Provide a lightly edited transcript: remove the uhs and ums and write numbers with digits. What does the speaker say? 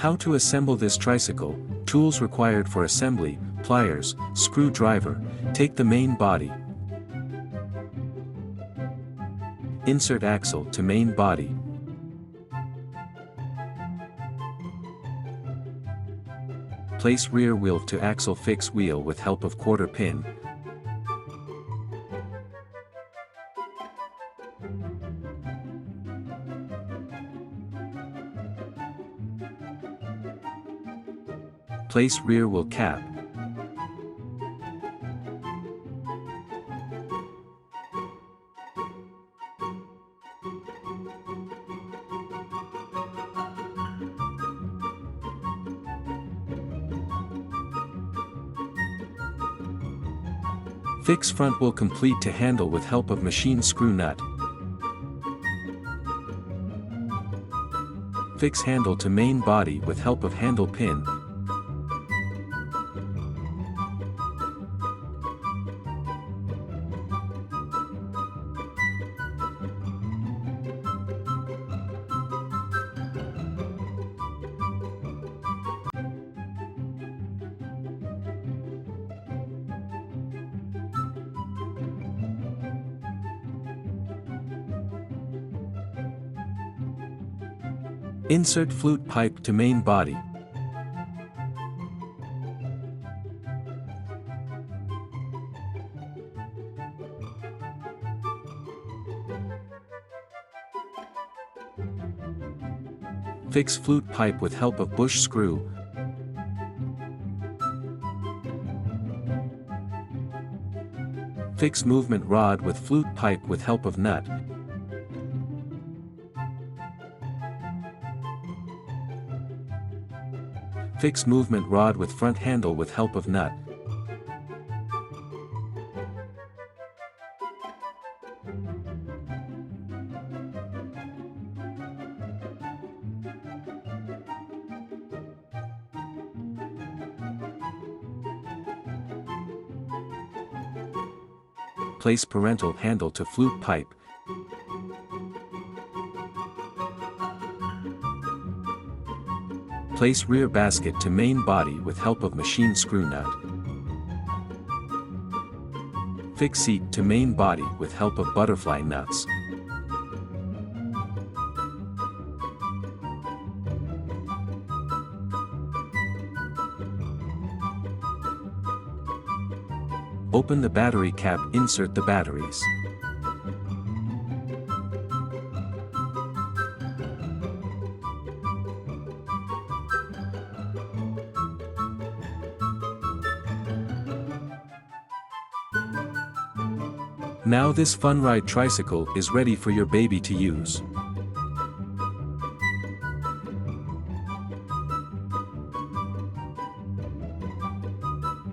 How to assemble this tricycle, tools required for assembly, pliers, screwdriver, take the main body. Insert axle to main body. Place rear wheel to axle, fix wheel with help of quarter pin. Place rear wheel cap. Fix front wheel complete to handle with help of machine screw nut. Fix handle to main body with help of handle pin. Insert flute pipe to main body. Fix flute pipe with help of bush screw. Fix movement rod with flute pipe with help of nut. Fix movement rod with front handle with help of nut. Place parental handle to flute pipe. Place rear basket to main body with help of machine screw nut. Fix seat to main body with help of butterfly nuts. Open the battery cap, insert the batteries. Now this Funride tricycle is ready for your baby to use.